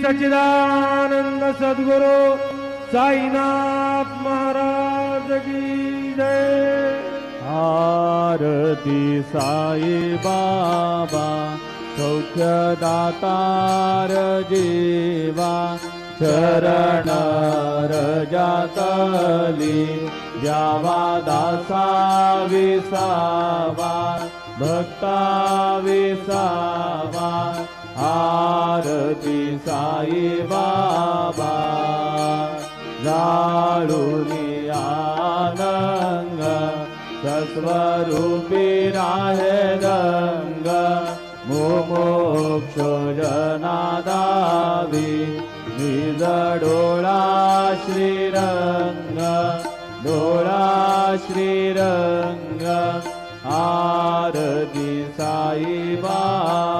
सच्चिदानंद सद्गुरु साईनाथ महाराज की जय। आरती साई बाबा सौख्यदातार जीवा चरण रजातली द्यावा दासा विसावा भक्ता विसावा। आरती साई बाबा जाळूनी आनंद सस्वरूपी राहे रंग मोक्षो जनादावी निज डोळा श्रीरंग डोळा श्रीरंग। आरती साई बाबा